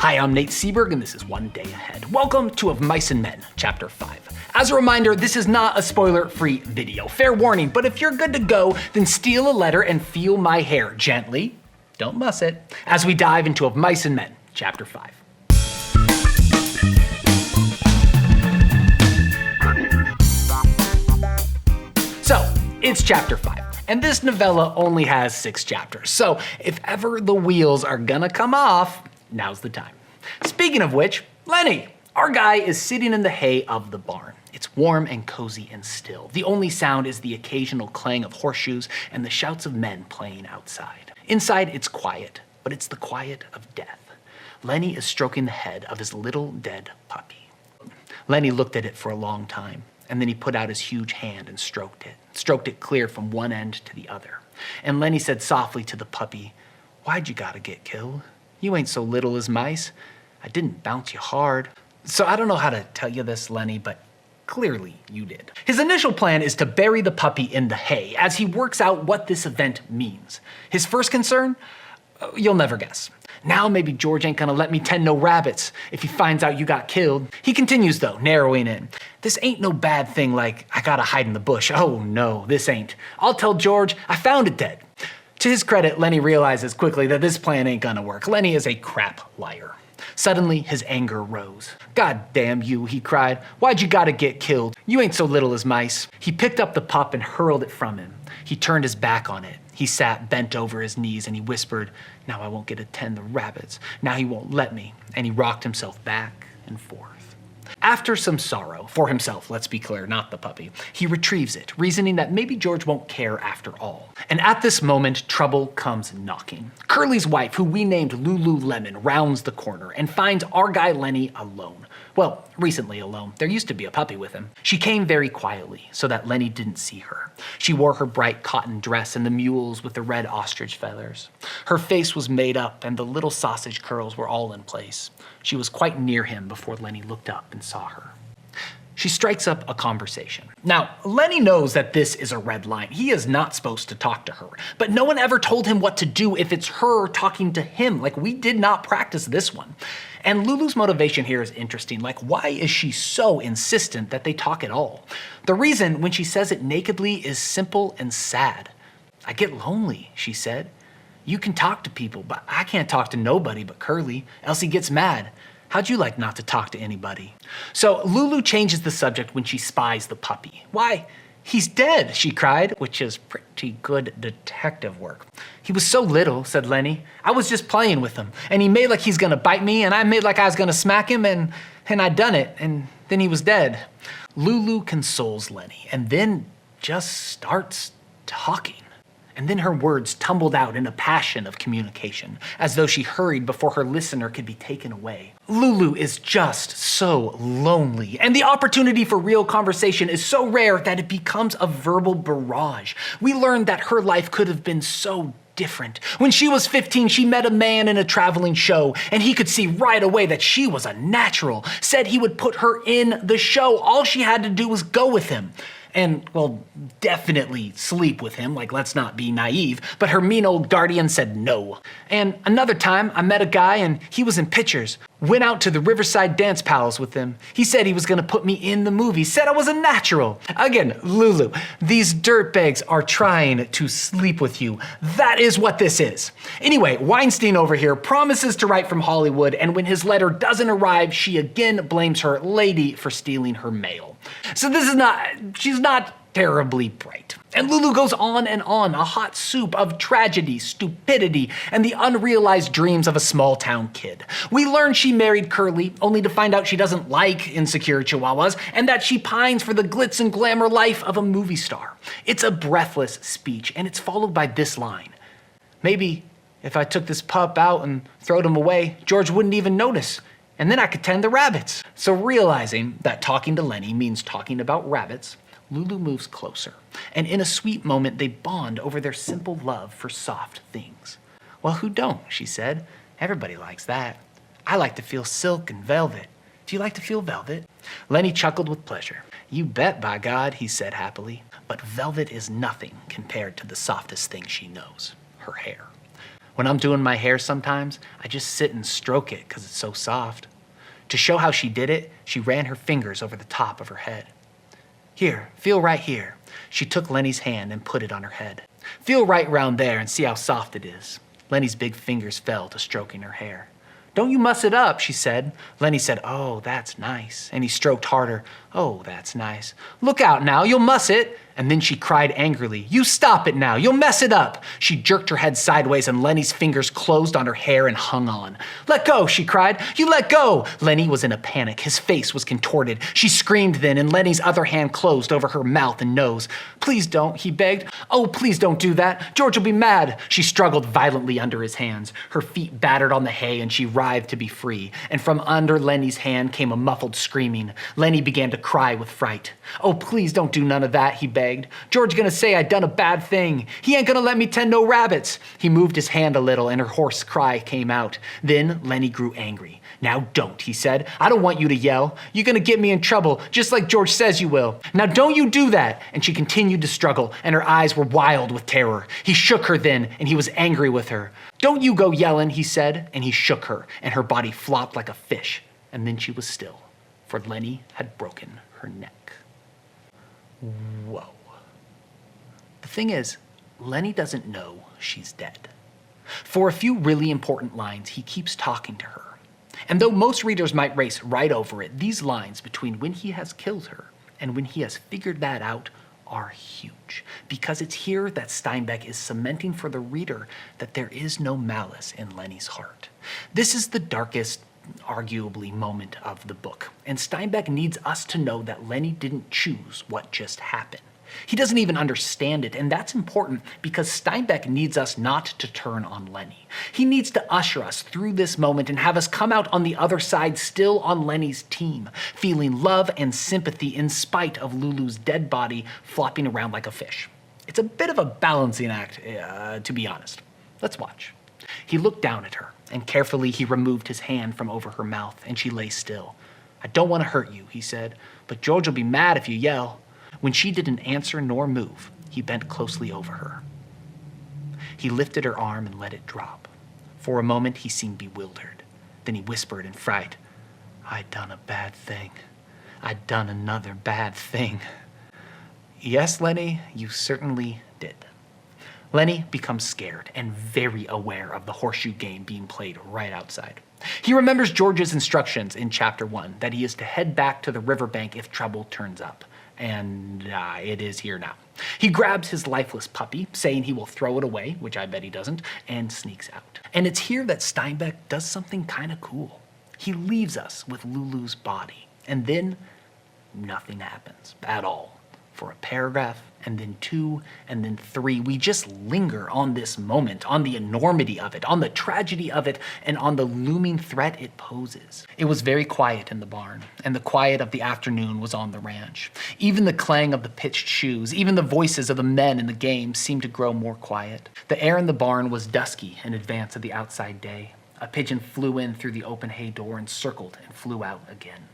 Hi, I'm Nate Seberg, and this is One Day Ahead. Welcome to Of Mice and Men, Chapter 5. As a reminder, this is not a spoiler-free video. Fair warning, but if you're good to go, then steal a letter and feel my hair gently, don't muss it, as we dive into Of Mice and Men, Chapter 5. So, it's Chapter 5. And this novella only has 6 chapters, so if ever the wheels are gonna come off, now's the time. Speaking of which, Lenny, our guy, is sitting in the hay of the barn. It's warm and cozy and still. The only sound is the occasional clang of horseshoes and the shouts of men playing outside. Inside, it's quiet, but it's the quiet of death. Lenny is stroking the head of his little dead puppy. Lenny looked at it for a long time, and then he put out his huge hand and stroked it clear from one end to the other. And Lenny said softly to the puppy, "Why'd you gotta get killed? You ain't so little as mice. I didn't bounce you hard." So I don't know how to tell you this, Lenny, but clearly you did. His initial plan is to bury the puppy in the hay as he works out what this event means. His first concern? You'll never guess. Now maybe George ain't gonna let me tend no rabbits if he finds out you got killed. He continues though, narrowing in. This ain't no bad thing like I gotta hide in the bush. Oh no, this ain't. I'll tell George I found it dead. To his credit, Lenny realizes quickly that this plan ain't gonna work. Lenny is a crap liar. Suddenly, his anger rose. "God damn you," he cried. "Why'd you gotta get killed? You ain't so little as mice." He picked up the pup and hurled it from him. He turned his back on it. He sat bent over his knees and he whispered, "Now I won't get to tend the rabbits. Now he won't let me." And he rocked himself back and forth. After some sorrow, for himself, let's be clear, not the puppy, he retrieves it, reasoning that maybe George won't care after all. And at this moment, trouble comes knocking. Curly's wife, who we named Lululemon, rounds the corner and finds our guy Lenny alone. Well, recently alone. There used to be a puppy with him. She came very quietly so that Lenny didn't see her. She wore her bright cotton dress and the mules with the red ostrich feathers. Her face was made up and the little sausage curls were all in place. She was quite near him before Lenny looked up and saw her. She strikes up a conversation. Now, Lenny knows that this is a red line. He is not supposed to talk to her, but no one ever told him what to do if it's her talking to him. Like, we did not practice this one. And Lulu's motivation here is interesting. Like, why is she so insistent that they talk at all? The reason, when she says it nakedly, is simple and sad. "I get lonely," she said. "You can talk to people, but I can't talk to nobody but Curly, else he gets mad. How'd you like not to talk to anybody?" So Lulu changes the subject when she spies the puppy. "Why, he's dead," she cried, which is pretty good detective work. "He was so little," said Lenny. "I was just playing with him, and he made like he's gonna bite me, and I made like I was gonna smack him, and I done it, and then he was dead." Lulu consoles Lenny, and then just starts talking. And then her words tumbled out in a passion of communication, as though she hurried before her listener could be taken away. Lulu is just so lonely, and the opportunity for real conversation is so rare that it becomes a verbal barrage. We learned that her life could have been so different. When she was 15, she met a man in a traveling show, and he could see right away that she was a natural, said he would put her in the show. All she had to do was go with him. And, well, definitely sleep with him, like let's not be naive, but her mean old guardian said no. And another time, I met a guy and he was in pictures. Went out to the Riverside Dance Palace with him. He said he was gonna put me in the movie, said I was a natural. Again, Lulu, these dirtbags are trying to sleep with you. That is what this is. Anyway, Weinstein over here promises to write from Hollywood, and when his letter doesn't arrive, she again blames her lady for stealing her mail. So she's not terribly bright. And Lulu goes on and on, a hot soup of tragedy, stupidity, and the unrealized dreams of a small town kid. We learn she married Curly, only to find out she doesn't like insecure chihuahuas, and that she pines for the glitz and glamour life of a movie star. It's a breathless speech, and it's followed by this line: "Maybe if I took this pup out and throwed him away, George wouldn't even notice. And then I could tend the rabbits." So realizing that talking to Lenny means talking about rabbits, Lulu moves closer, and in a sweet moment, they bond over their simple love for soft things. "Well, who don't?" she said. "Everybody likes that. I like to feel silk and velvet. Do you like to feel velvet?" Lenny chuckled with pleasure. "You bet, by God," he said happily. But velvet is nothing compared to the softest thing she knows, her hair. When I'm doing my hair sometimes, I just sit and stroke it because it's so soft. To show how she did it, she ran her fingers over the top of her head. Here, feel right here. She took Lenny's hand and put it on her head. Feel right round there and see how soft it is. Lenny's big fingers fell to stroking her hair. Don't you muss it up, she said. Lenny said, oh, that's nice. And he stroked harder. Oh, that's nice. Look out now, you'll muss it. And then she cried angrily, you stop it now, you'll mess it up. She jerked her head sideways and Lenny's fingers closed on her hair and hung on. Let go, she cried, you let go. Lenny was in a panic, his face was contorted. She screamed then and Lenny's other hand closed over her mouth and nose. Please don't, he begged. Oh, please don't do that, George will be mad. She struggled violently under his hands. Her feet battered on the hay and she writhed to be free. And from under Lenny's hand came a muffled screaming. Lenny began to cry with fright. Oh, please don't do none of that, he begged. George gonna say I done a bad thing. He ain't gonna let me tend no rabbits. He moved his hand a little and her hoarse cry came out. Then Lenny grew angry. Now don't, he said. I don't want you to yell. You're gonna get me in trouble, just like George says you will. Now don't you do that. And she continued to struggle and her eyes were wild with terror. He shook her then and he was angry with her. Don't you go yelling, he said, and he shook her and her body flopped like a fish. And then she was still, for Lenny had broken her neck. Whoa. The thing is, Lenny doesn't know she's dead. For a few really important lines, he keeps talking to her. And though most readers might race right over it, these lines between when he has killed her and when he has figured that out are huge. Because it's here that Steinbeck is cementing for the reader that there is no malice in Lenny's heart. This is the darkest, arguably, moment of the book. And Steinbeck needs us to know that Lenny didn't choose what just happened. He doesn't even understand it, and that's important because Steinbeck needs us not to turn on Lenny. He needs to usher us through this moment and have us come out on the other side still on Lenny's team, feeling love and sympathy in spite of Lulu's dead body flopping around like a fish. It's a bit of a balancing act, to be honest. Let's watch. He looked down at her, and carefully he removed his hand from over her mouth, and she lay still. I don't want to hurt you, he said, but George will be mad if you yell. When she didn't answer nor move, he bent closely over her. He lifted her arm and let it drop. For a moment, he seemed bewildered. Then he whispered in fright, I done a bad thing. I done another bad thing. Yes, Lenny, you certainly did. Lenny becomes scared and very aware of the horseshoe game being played right outside. He remembers George's instructions in chapter 1 that he is to head back to the riverbank if trouble turns up. And it is here now. He grabs his lifeless puppy, saying he will throw it away, which I bet he doesn't, and sneaks out. And it's here that Steinbeck does something kind of cool. He leaves us with Lulu's body, and then nothing happens at all. For a paragraph, and then 2, and then 3, we just linger on this moment, on the enormity of it, on the tragedy of it, and on the looming threat it poses. It was very quiet in the barn, and the quiet of the afternoon was on the ranch. Even the clang of the pitched shoes, even the voices of the men in the game seemed to grow more quiet. The air in the barn was dusky in advance of the outside day. A pigeon flew in through the open hay door and circled and flew out again.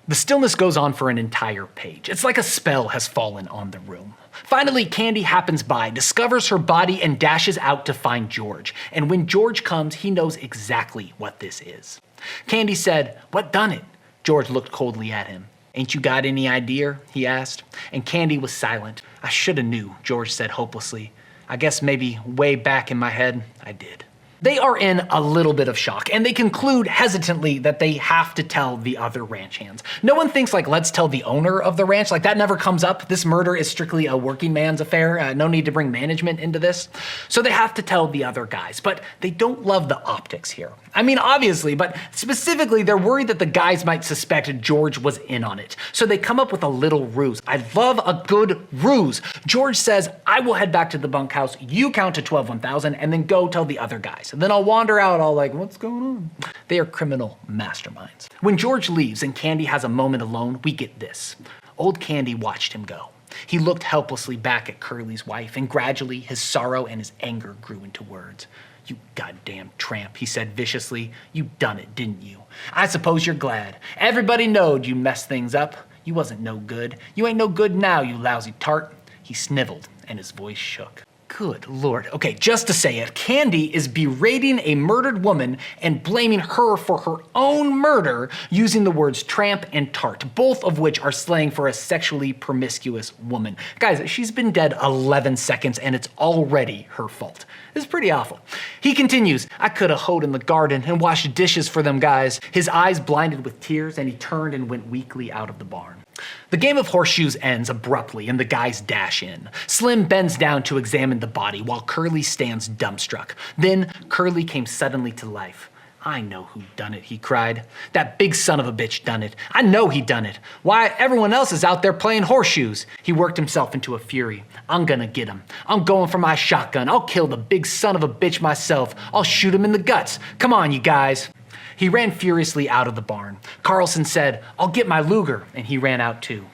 The stillness goes on for an entire page. It's like a spell has fallen on the room. Finally, Candy happens by, discovers her body, and dashes out to find George. And when George comes, he knows exactly what this is. Candy said, "What done it?" George looked coldly at him. "Ain't you got any idea?" he asked. And Candy was silent. "I shoulda knew," George said hopelessly. "I guess maybe way back in my head, I did." They are in a little bit of shock, and they conclude hesitantly that they have to tell the other ranch hands. No one thinks like, let's tell the owner of the ranch, like that never comes up. This murder is strictly a working man's affair. No need to bring management into this. So they have to tell the other guys, but they don't love the optics here. I mean, obviously, but specifically, they're worried that the guys might suspect George was in on it. So they come up with a little ruse. I love a good ruse. George says, I will head back to the bunkhouse, you count to 12 1,000, and then go tell the other guys. And then I'll wander out all like, what's going on? They are criminal masterminds. When George leaves and Candy has a moment alone, we get this. Old Candy watched him go. He looked helplessly back at Curly's wife, and gradually his sorrow and his anger grew into words. "You goddamn tramp," he said viciously. "You done it, didn't you? I suppose you're glad. Everybody knowed you messed things up. You wasn't no good. You ain't no good now, you lousy tart." He sniveled, and his voice shook. Good Lord. Okay, just to say it, Candy is berating a murdered woman and blaming her for her own murder using the words tramp and tart, both of which are slang for a sexually promiscuous woman. Guys, she's been dead 11 seconds and it's already her fault. This is pretty awful. He continues, I could have hoed in the garden and washed dishes for them guys. His eyes blinded with tears and he turned and went weakly out of the barn. The game of horseshoes ends abruptly and the guys dash in. Slim bends down to examine the body while Curly stands dumbstruck. Then Curly came suddenly to life. I know who done it, he cried. That big son of a bitch done it. I know he done it. Why, everyone else is out there playing horseshoes. He worked himself into a fury. I'm gonna get him. I'm going for my shotgun. I'll kill the big son of a bitch myself. I'll shoot him in the guts. Come on, you guys. He ran furiously out of the barn. Carlson said, I'll get my Luger, and he ran out too.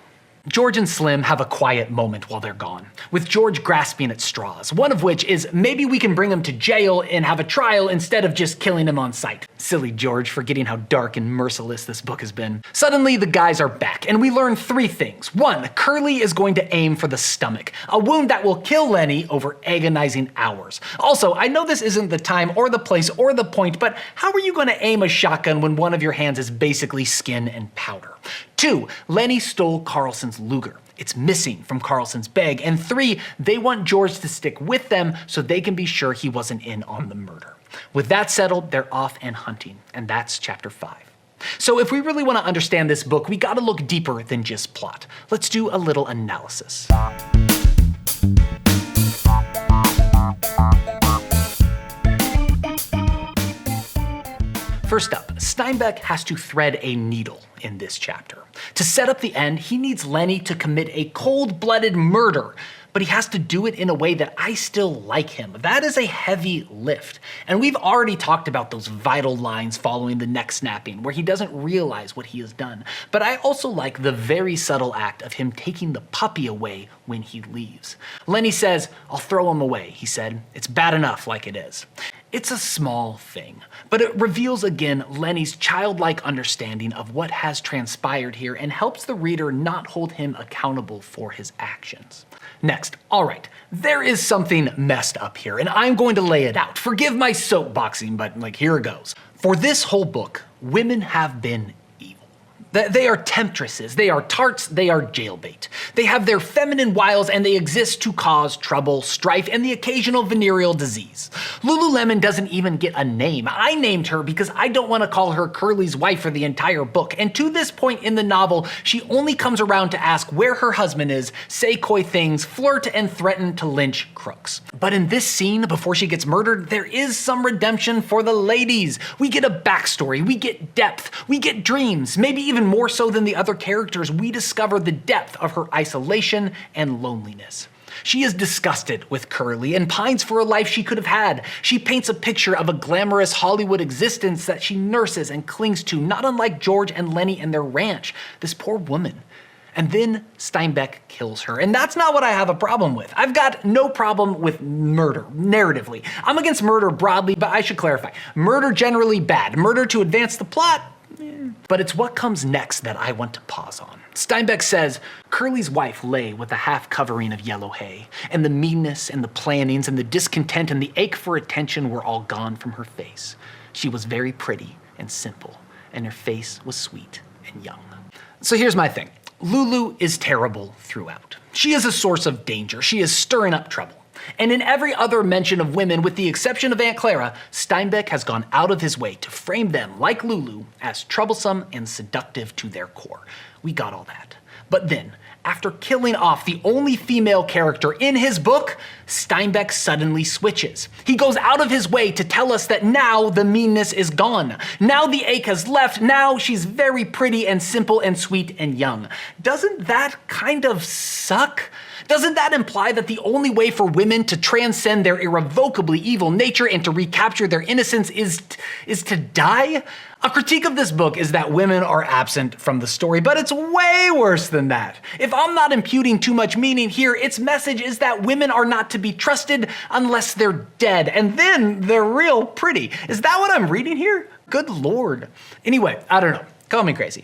George and Slim have a quiet moment while they're gone, with George grasping at straws, one of which is maybe we can bring him to jail and have a trial instead of just killing him on sight. Silly George, forgetting how dark and merciless this book has been. Suddenly, the guys are back, and we learn 3 things. 1, Curly is going to aim for the stomach, a wound that will kill Lenny over agonizing hours. Also, I know this isn't the time or the place or the point, but how are you going to aim a shotgun when one of your hands is basically skin and powder? 2, Lenny stole Carlson's Luger. It's missing from Carlson's bag. And 3, they want George to stick with them so they can be sure he wasn't in on the murder. With that settled, they're off and hunting, and that's chapter 5. So if we really want to understand this book, we gotta look deeper than just plot. Let's do a little analysis. First up, Steinbeck has to thread a needle in this chapter. To set up the end, he needs Lenny to commit a cold-blooded murder, but he has to do it in a way that I still like him. That is a heavy lift. And we've already talked about those vital lines following the neck snapping, where he doesn't realize what he has done. But I also like the very subtle act of him taking the puppy away when he leaves. Lenny says, I'll throw him away, he said. It's bad enough like it is. It's a small thing, but it reveals again Lenny's childlike understanding of what has transpired here and helps the reader not hold him accountable for his actions. Next, all right, there is something messed up here, and I'm going to lay it out. Forgive my soapboxing, but here it goes. For this whole book, women have been evil. They are temptresses, they are tarts, they are jailbait. They have their feminine wiles and they exist to cause trouble, strife, and the occasional venereal disease. Lululemon doesn't even get a name. I named her because I don't want to call her Curly's wife for the entire book, and to this point in the novel, she only comes around to ask where her husband is, say coy things, flirt, and threaten to lynch crooks. But in this scene, before she gets murdered, there is some redemption for the ladies. We get a backstory, we get depth, we get dreams, maybe even more so than the other characters, we discover the depth of her isolation and loneliness. She is disgusted with Curly and pines for a life she could have had. She paints a picture of a glamorous Hollywood existence that she nurses and clings to, not unlike George and Lenny and their ranch. This poor woman. And then Steinbeck kills her. And that's not what I have a problem with. I've got no problem with murder, narratively. I'm against murder broadly, but I should clarify. Murder generally bad. Murder to advance the plot, but it's what comes next that I want to pause on. Steinbeck says, Curly's wife lay with a half covering of yellow hay, and the meanness and the plannings and the discontent and the ache for attention were all gone from her face. She was very pretty and simple, and her face was sweet and young. So here's my thing. Lulu is terrible throughout. She is a source of danger. She is stirring up trouble. And in every other mention of women, with the exception of Aunt Clara, Steinbeck has gone out of his way to frame them, like Lulu, as troublesome and seductive to their core. We got all that. But then, after killing off the only female character in his book, Steinbeck suddenly switches. He goes out of his way to tell us that now the meanness is gone. Now the ache has left. Now she's very pretty and simple and sweet and young. Doesn't that kind of suck? Doesn't that imply that the only way for women to transcend their irrevocably evil nature and to recapture their innocence is to die? A critique of this book is that women are absent from the story, but it's way worse than that. If I'm not imputing too much meaning here, its message is that women are not to be trusted unless they're dead, and then they're real pretty. Is that what I'm reading here? Good Lord. Anyway, I don't know. Call me crazy.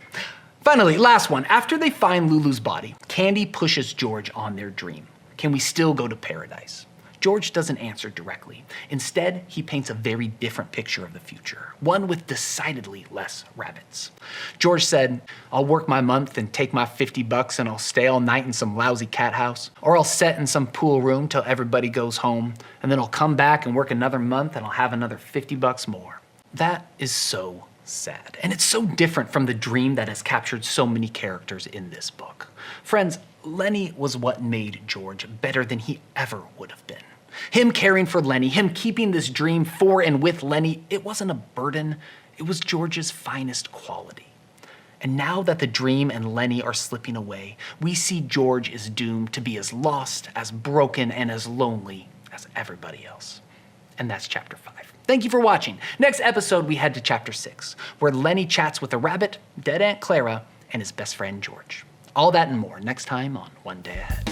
Finally, last one. After they find Lulu's body, Candy pushes George on their dream. Can we still go to paradise? George doesn't answer directly. Instead, he paints a very different picture of the future, one with decidedly less rabbits. George said, "I'll work my month and take my $50 and I'll stay all night in some lousy cat house. Or I'll sit in some pool room till everybody goes home, and then I'll come back and work another month and I'll have another $50 more." That is so sad. And it's so different from the dream that has captured so many characters in this book. Friends, Lenny was what made George better than he ever would have been. Him caring for Lenny, him keeping this dream for and with Lenny, it wasn't a burden, it was George's finest quality. And now that the dream and Lenny are slipping away, we see George is doomed to be as lost, as broken, and as lonely as everybody else. And that's chapter 5. Thank you for watching. Next episode, we head to chapter 6, where Lenny chats with a rabbit, dead Aunt Clara, and his best friend George. All that and more next time on One Day Ahead.